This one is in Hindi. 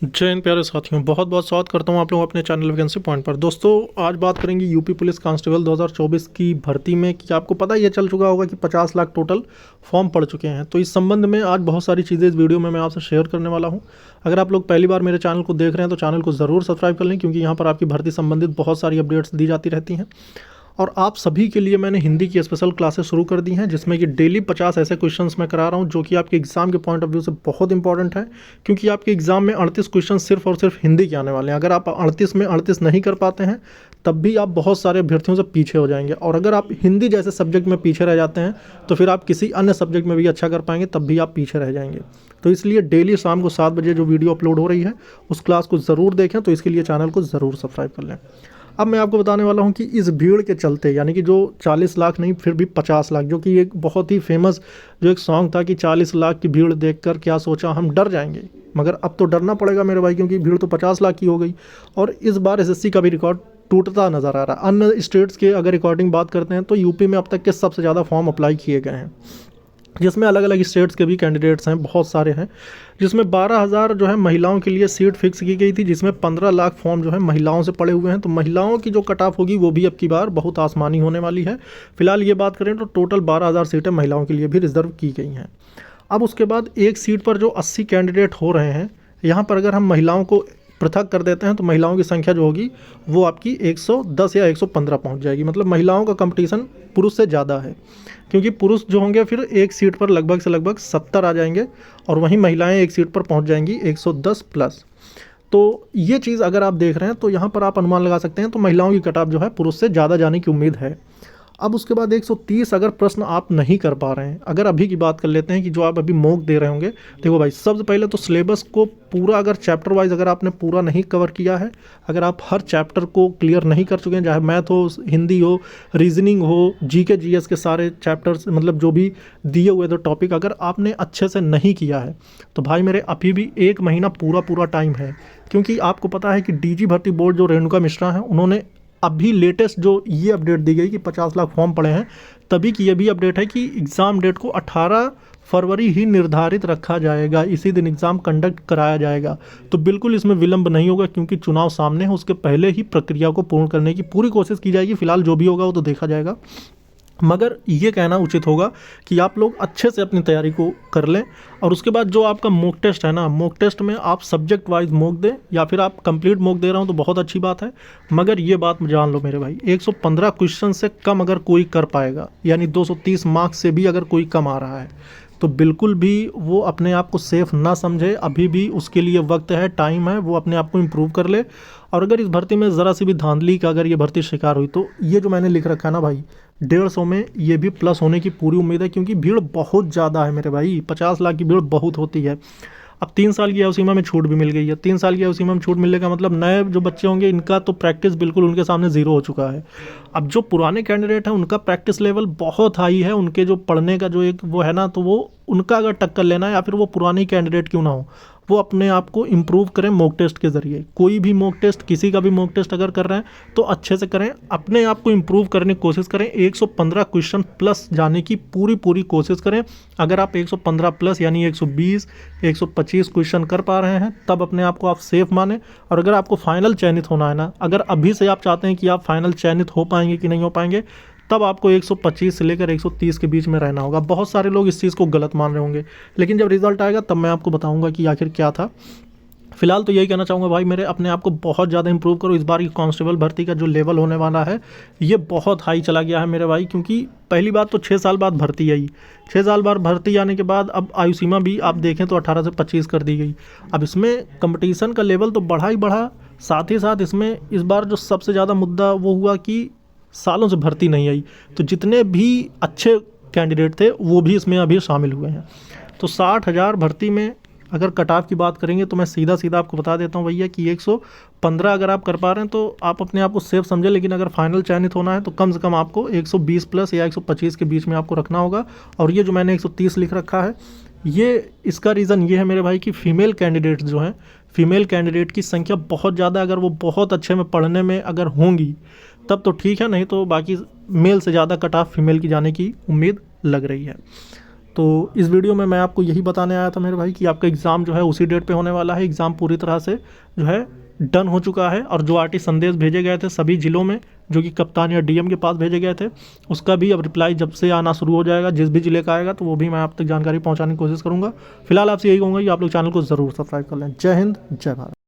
जय हिंद प्यारे साथियों, बहुत बहुत स्वागत करता हूं आप लोगों अपने चैनल वैकेंसी पॉइंट पर। दोस्तों आज बात करेंगे यूपी पुलिस कांस्टेबल 2024 की भर्ती में कि आपको पता ही चल चुका होगा कि 50 लाख टोटल फॉर्म पड़ चुके हैं। तो इस संबंध में आज बहुत सारी चीज़ें इस वीडियो में मैं आपसे शेयर करने वाला हूं। अगर आप लोग पहली बार मेरे चैनल को देख रहे हैं तो चैनल को ज़रूर सब्सक्राइब कर लें, क्योंकि यहाँ पर आपकी भर्ती संबंधित बहुत सारी अपडेट्स दी जाती रहती हैं। और आप सभी के लिए मैंने हिंदी की स्पेशल क्लासेस शुरू कर दी हैं, जिसमें कि डेली 50 ऐसे क्वेश्चंस मैं करा रहा हूं जो कि आपके एग्जाम के पॉइंट ऑफ व्यू से बहुत इंपॉर्टेंट है। क्योंकि आपके एग्जाम में 38 क्वेश्चन सिर्फ और सिर्फ हिंदी के आने वाले हैं। अगर आप 38 में 38 नहीं कर पाते हैं तब भी आप बहुत सारे अभ्यर्थियों से पीछे हो जाएंगे। और अगर आप हिंदी जैसे सब्जेक्ट में पीछे रह जाते हैं तो फिर आप किसी अन्य सब्जेक्ट में भी अच्छा कर पाएंगे, तब भी आप पीछे रह जाएंगे। तो इसलिए डेली शाम को 7 बजे जो वीडियो अपलोड हो रही है उस क्लास को ज़रूर देखें। तो इसके लिए चैनल को ज़रूर सब्सक्राइब कर लें। अब मैं आपको बताने वाला हूं कि इस भीड़ के चलते, यानी कि जो 40 लाख नहीं फिर भी 50 लाख, जो कि एक बहुत ही फेमस जो एक सॉन्ग था कि 40 लाख की भीड़ देखकर क्या सोचा हम डर जाएंगे, मगर अब तो डरना पड़ेगा मेरे भाई, क्योंकि भीड़ तो 50 लाख की हो गई। और इस बार एसएससी का भी रिकॉर्ड टूटता नज़र आ रहा है। अन्य स्टेट्स के अगर रिकॉर्डिंग बात करते हैं तो यूपी में अब तक के सबसे ज़्यादा फॉर्म अप्लाई किए गए हैं, जिसमें अलग अलग स्टेट्स के भी कैंडिडेट्स हैं, बहुत सारे हैं। जिसमें 12,000 जो है महिलाओं के लिए सीट फिक्स की गई थी, जिसमें 15 लाख फॉर्म जो है महिलाओं से पड़े हुए हैं। तो महिलाओं की जो कट ऑफ होगी वो भी अब की बार बहुत आसमानी होने वाली है। फिलहाल ये बात करें तो टोटल 12,000 सीटें महिलाओं के लिए भी रिजर्व की गई हैं। अब उसके बाद एक सीट पर जो 80 कैंडिडेट हो रहे हैं, यहाँ पर अगर हम महिलाओं को पृथक कर देते हैं तो महिलाओं की संख्या जो होगी वो आपकी 110 या 115 पहुंच जाएगी। मतलब महिलाओं का कंपटीशन पुरुष से ज़्यादा है, क्योंकि पुरुष जो होंगे फिर एक सीट पर लगभग से लगभग 70 आ जाएंगे, और वहीं महिलाएं एक सीट पर पहुंच जाएंगी 110 प्लस। तो ये चीज़ अगर आप देख रहे हैं तो यहाँ पर आप अनुमान लगा सकते हैं, तो महिलाओं की कट ऑफ जो है पुरुष से ज़्यादा जाने की उम्मीद है। अब उसके बाद 130 अगर प्रश्न आप नहीं कर पा रहे हैं, अगर अभी की बात कर लेते हैं कि जो आप अभी मॉक दे रहे होंगे, देखो भाई सबसे पहले तो सिलेबस को पूरा अगर चैप्टर वाइज अगर आपने पूरा नहीं कवर किया है, अगर आप हर चैप्टर को क्लियर नहीं कर चुके हैं, चाहे मैथ हो, हिंदी हो, रीजनिंग हो, जीके जीएस के सारे चैप्टर्स, मतलब जो भी दिए हुए थे टॉपिक, अगर आपने अच्छे से नहीं किया है तो भाई मेरे अभी भी 1 महीना पूरा टाइम है। क्योंकि आपको पता है कि डीजी भर्ती बोर्ड जो रेणुका मिश्रा हैं, उन्होंने अभी लेटेस्ट जो ये अपडेट दी गई कि 50 लाख फॉर्म पड़े हैं, तभी की ये भी अपडेट है कि एग्ज़ाम डेट को 18 फरवरी ही निर्धारित रखा जाएगा, इसी दिन एग्ज़ाम कंडक्ट कराया जाएगा। तो बिल्कुल इसमें विलंब नहीं होगा, क्योंकि चुनाव सामने है, उसके पहले ही प्रक्रिया को पूर्ण करने की पूरी कोशिश की जाएगी। फिलहाल जो भी होगा वो तो देखा जाएगा, मगर ये कहना उचित होगा कि आप लोग अच्छे से अपनी तैयारी को कर लें। और उसके बाद जो आपका मॉक टेस्ट है ना, मॉक टेस्ट में आप सब्जेक्ट वाइज मॉक दें, या फिर आप कंप्लीट मॉक दे रहा हूँ तो बहुत अच्छी बात है। मगर ये बात जान लो मेरे भाई, 115 क्वेश्चन से कम अगर कोई कर पाएगा, यानी 230 मार्क्स से भी अगर कोई कम आ रहा है, तो बिल्कुल भी वो अपने आप को सेफ़ ना समझे। अभी भी उसके लिए वक्त है, टाइम है, वो अपने आप को इम्प्रूव कर ले। और अगर इस भर्ती में ज़रा सी भी धांधली का अगर ये भर्ती शिकार हुई, तो ये जो मैंने लिख रखा है ना भाई, 150 में ये भी प्लस होने की पूरी उम्मीद है। क्योंकि भीड़ बहुत ज़्यादा है मेरे भाई, 50 लाख की भीड़ बहुत होती है। अब 3 साल की आयु सीमा में छूट भी मिल गई है। 3 साल की आयु सीमा में छूट मिलने का मतलब नए जो बच्चे होंगे इनका तो प्रैक्टिस बिल्कुल उनके सामने ज़ीरो हो चुका है। अब जो पुराने कैंडिडेट हैं उनका प्रैक्टिस लेवल बहुत हाई है, उनके जो पढ़ने का जो एक वो है ना, तो वो उनका अगर टक्कर लेना है, या फिर वो पुरानी कैंडिडेट क्यों ना हो, वो अपने आप को इम्प्रूव करें मॉक टेस्ट के ज़रिए। कोई भी मॉक टेस्ट, किसी का भी मॉक टेस्ट अगर कर रहे हैं तो अच्छे से करें, अपने आप को इम्प्रूव करने की कोशिश करें। 115 क्वेश्चन प्लस जाने की पूरी कोशिश करें। अगर आप 115 प्लस यानी 120 125 क्वेश्चन कर पा रहे हैं तब अपने आप को आप सेफ माने। और अगर आपको फाइनल चयनित होना है ना, अगर अभी से आप चाहते हैं कि आप फाइनल चयनित हो पाएंगे कि नहीं हो पाएंगे, तब आपको 125 से लेकर 130 के बीच में रहना होगा। बहुत सारे लोग इस चीज़ को गलत मान रहे होंगे, लेकिन जब रिजल्ट आएगा तब मैं आपको बताऊंगा कि आखिर क्या था। फिलहाल तो यही कहना चाहूँगा भाई मेरे, अपने आप को बहुत ज़्यादा इंप्रूव करो। इस बार की कांस्टेबल भर्ती का जो लेवल होने वाला है ये बहुत हाई चला गया है मेरे भाई। क्योंकि पहली बात तो 6 साल बाद भर्ती आई, 6 साल बाद भर्ती आने के बाद अब आयु सीमा भी आप देखें तो 18 से 25 कर दी गई। अब इसमें कंपटीशन का लेवल तो बढ़ा ही बढ़ा, साथ ही साथ इसमें इस बार जो सबसे ज़्यादा मुद्दा वो हुआ कि सालों से भर्ती नहीं आई, तो जितने भी अच्छे कैंडिडेट थे वो भी इसमें अभी शामिल हुए हैं। तो 60,000 भर्ती में अगर कट ऑफ की बात करेंगे तो मैं सीधा आपको बता देता हूँ भैया कि 115 अगर आप कर पा रहे हैं तो आप अपने आप को सेफ समझें। लेकिन अगर फाइनल चयनित होना है तो कम से कम आपको 120 प्लस या 125 के बीच में आपको रखना होगा। और ये जो मैंने 130 लिख रखा है, ये इसका रीज़न ये है मेरे भाई कि फ़ीमेल कैंडिडेट्स जो हैं, फ़ीमेल कैंडिडेट की संख्या बहुत ज़्यादा, अगर वो बहुत अच्छे में पढ़ने में अगर होंगी तब तो ठीक है, नहीं तो बाकी मेल से ज़्यादा कट ऑफ फीमेल की जाने की उम्मीद लग रही है। तो इस वीडियो में मैं आपको यही बताने आया था मेरे भाई कि आपका एग्ज़ाम जो है उसी डेट पे होने वाला है। एग्ज़ाम पूरी तरह से जो है डन हो चुका है, और जो आरटी संदेश भेजे गए थे सभी ज़िलों में, जो कि कप्तान या डीएम के पास भेजे गए थे, उसका भी अब रिप्लाई जब से आना शुरू हो जाएगा, जिस भी ज़िले का आएगा तो वो भी मैं आप तक जानकारी पहुँचाने की कोशिश करूँगा। फिलहाल आपसे यही कहूँगा कि आप लोग चैनल को ज़रूर सब्सक्राइब कर लें। जय हिंद, जय भारत।